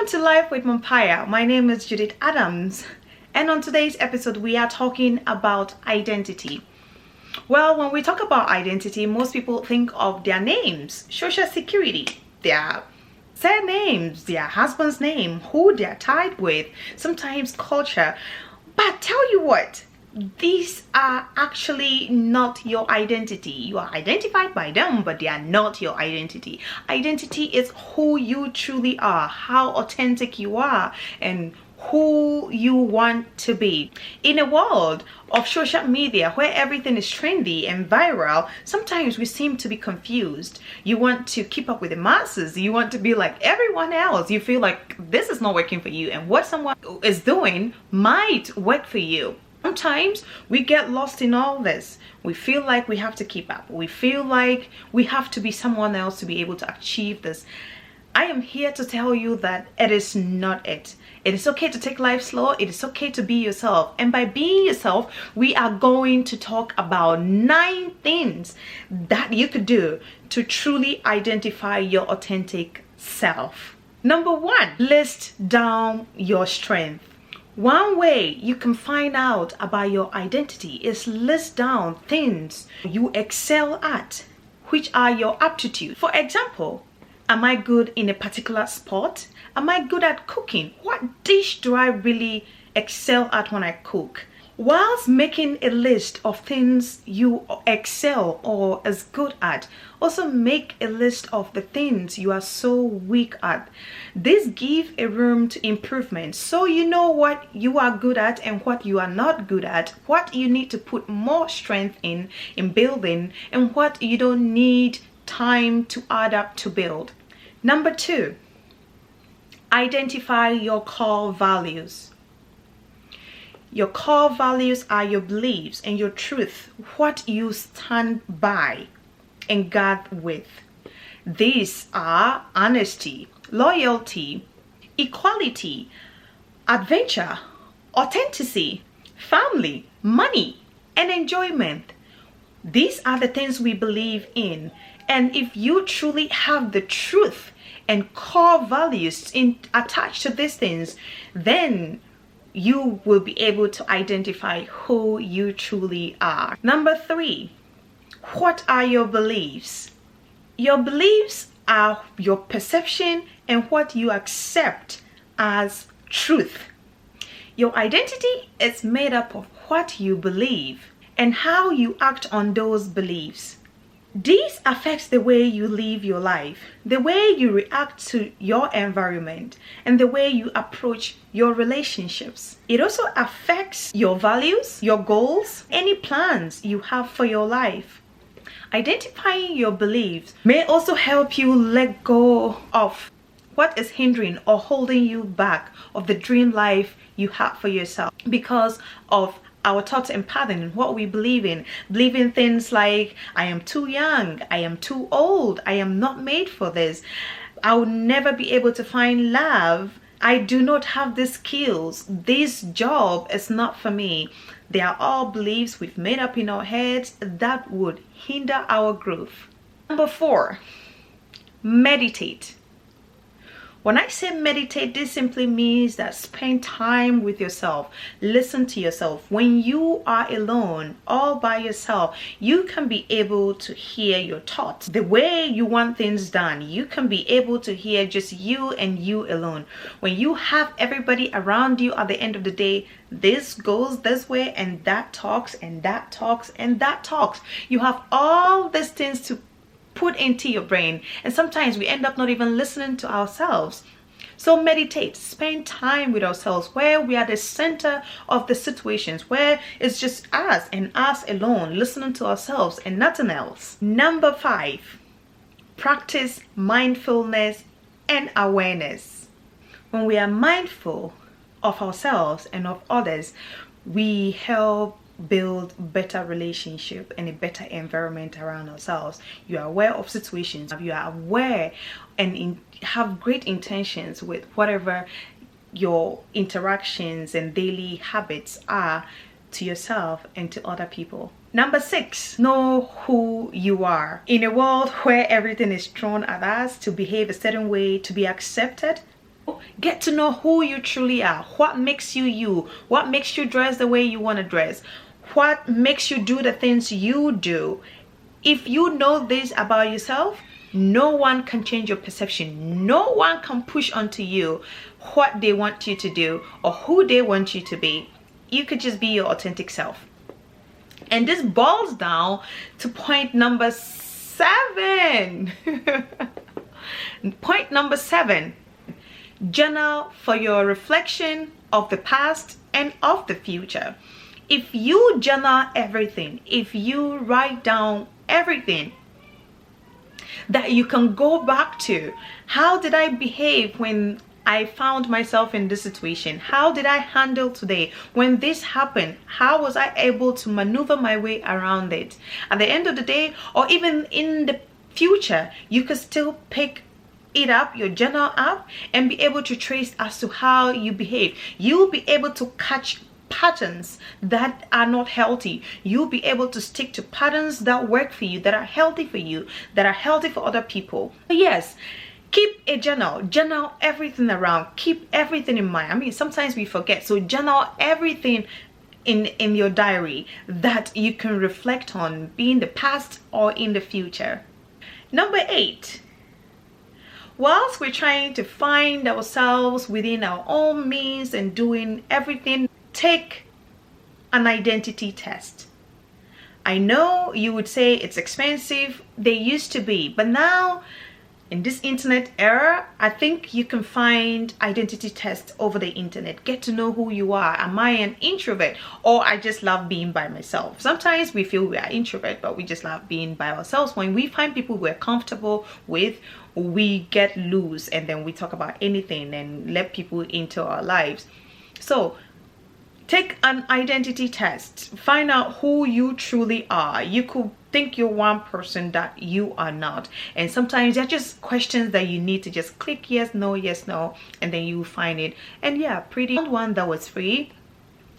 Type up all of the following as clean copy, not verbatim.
Welcome to Life with Vampire. My name is Judith Adams, and on today's episode we are talking about identity. Well, when we talk about identity, most people think of their names, social security, their surnames, their husband's name, who they're tied with, sometimes culture. But tell you what, these are actually not your identity. You are identified by them, but they are not your identity. Identity is who you truly are, how authentic you are, and who you want to be. In a world of social media where everything is trendy and viral, sometimes we seem to be confused. You want to keep up with the masses, you want to be like everyone else, you feel like this is not working for you, and what someone is doing might work for you. Sometimes we get lost in all this. We feel like we have to keep up. We feel like we have to be someone else to be able to achieve this. I am here to tell you that it is not it. It is okay to take life slow. It is okay to be yourself. And by being yourself, we are going to talk about 9 things that you could do to truly identify your authentic self. Number 1, list down your strength. One way you can find out about your identity is list down things you excel at, which are your aptitude. For example, am I good in a particular sport? Am I good at cooking? What dish do I really excel at when I cook? Whilst making a list of things you excel or is good at, also make a list of the things you are so weak at. This gives a room to improvement, so you know what you are good at and what you are not good at, what you need to put more strength in building, and what you don't need time to add up to build. Number 2, identify your core values. Your core values are your beliefs and your truth, what you stand by and guard with. These are honesty, loyalty, equality, adventure, authenticity, family, money, and enjoyment. These are the things we believe in. And if you truly have the truth and core values attached to these things, then you will be able to identify who you truly are. Number 3, what are your beliefs? Your beliefs are your perception and what you accept as truth. Your identity is made up of what you believe and how you act on those beliefs. This affects the way you live your life, the way you react to your environment, and the way you approach your relationships. It also affects your values, your goals, any plans you have for your life. Identifying your beliefs may also help you let go of what is hindering or holding you back of the dream life you have for yourself because of our thoughts and pattern, what we believe in. Believing things like, I am too young, I am too old, I am not made for this, I will never be able to find love, I do not have the skills, this job is not for me. They are all beliefs we've made up in our heads that would hinder our growth. Number 4, meditate. When I say meditate, this simply means that spend time with yourself, listen to yourself. When you are alone, all by yourself, you can be able to hear your thoughts, the way you want things done. You can be able to hear just you and you alone. When you have everybody around you, at the end of the day, this goes this way and that talks and that talks and that talks. You have all these things to put into your brain, and sometimes we end up not even listening to ourselves. So meditate, spend time with ourselves where we are the center of the situations, where it's just us and us alone, listening to ourselves and nothing else. Number 5, practice mindfulness and awareness. When we are mindful of ourselves and of others, we help build better relationship and a better environment around ourselves. You are aware of situations, you are aware and have great intentions with whatever your interactions and daily habits are to yourself and to other people. Number 6, know who you are. In a world where everything is thrown at us to behave a certain way, to be accepted, Get to know who you truly are. What makes you you? What makes you dress the way you want to dress? What makes you do the things you do? If you know this about yourself, no one can change your perception. No one can push onto you what they want you to do or who they want you to be. You could just be your authentic self. And this boils down to point number 7. Point number 7. Journal for your reflection of the past and of the future. If you journal everything, if you write down everything that you can go back to, how did I behave when I found myself in this situation? How did I handle today when this happened? How was I able to maneuver my way around it? At the end of the day, or even in the future, you could still pick it up, your journal up, and be able to trace as to how you behave. You'll be able to catch patterns that are not healthy. You'll be able to stick to patterns that work for you, that are healthy for you, that are healthy for other people. Yes, keep a journal everything around, keep everything in mind. I mean, sometimes we forget, so journal everything in your diary that you can reflect on, be in the past or in the future. Number 8. Whilst we're trying to find ourselves within our own means and doing everything, take an identity test. I know you would say it's expensive. They used to be, but now in this internet era, I think you can find identity tests over the internet. Get to know who you are. Am I an introvert, or I just love being by myself? Sometimes we feel we are introvert, but we just love being by ourselves. When we find people we're comfortable with, we get loose and then we talk about anything and let people into our lives. So take an identity test. Find out who you truly are. You could think you're one person that you are not, and sometimes they're just questions that you need to just click yes, no, and then you find it. And yeah, pretty one that was free.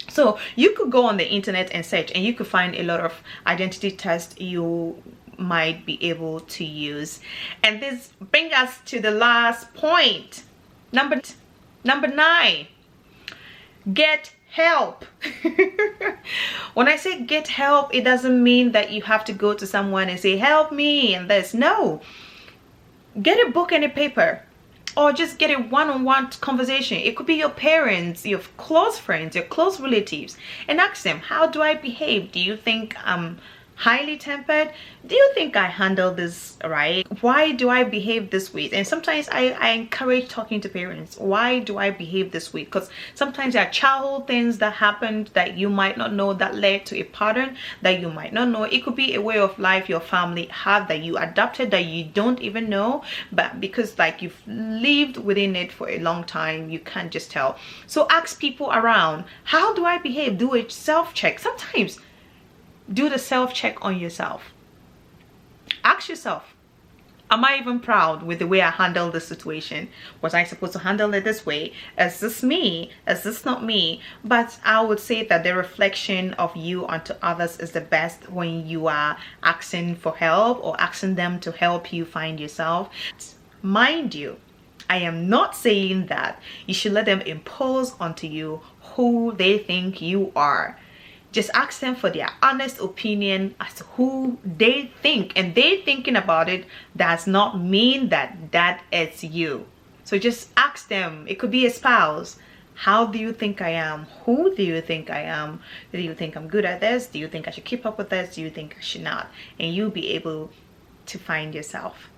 So you could go on the internet and search, and you could find a lot of identity tests you might be able to use. And this brings us to the last point, number 9. Get help. When I say get help, it doesn't mean that you have to go to someone and say help me and this. No, get a book and a paper, or just get a one-on-one conversation. It could be your parents, your close friends, your close relatives, and ask them, how do I behave? Do you think I'm highly tempered? Do you think I handle this right? Why do I behave this way? And sometimes I encourage talking to parents. Why do I behave this way? Because sometimes there are childhood things that happened that you might not know that led to a pattern that you might not know. It could be a way of life your family had that you adopted that you don't even know, but because like you've lived within it for a long time, you can't just tell. So ask people around, how do I behave? Do a self-check. Sometimes do the self-check on yourself. Ask yourself, am I even proud with the way I handled this situation? Was I supposed to handle it this way? Is this me? Is this not me? But I would say that the reflection of you onto others is the best when you are asking for help or asking them to help you find yourself. Mind you, I am not saying that you should let them impose onto you who they think you are. Just ask them for their honest opinion as to who they think, and they thinking about it does not mean that that is you. So just ask them. It could be a spouse. How do you think I am? Who do you think I am? Do you think I'm good at this? Do you think I should keep up with this? Do you think I should not? And you'll be able to find yourself.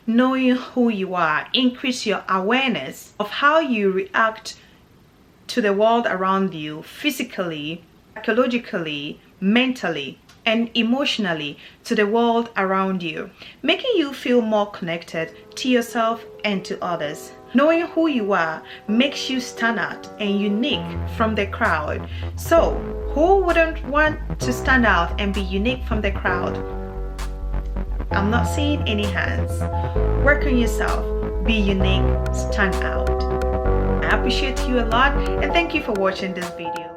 Knowing who you are, increase your awareness of how you react to the world around you, physically, psychologically, mentally, and emotionally to the world around you, making you feel more connected to yourself and to others. Knowing who you are makes you stand out and unique from the crowd. So who wouldn't want to stand out and be unique from the crowd? I'm not seeing any hands. Work on yourself, be unique, stand out. I appreciate you a lot, and thank you for watching this video.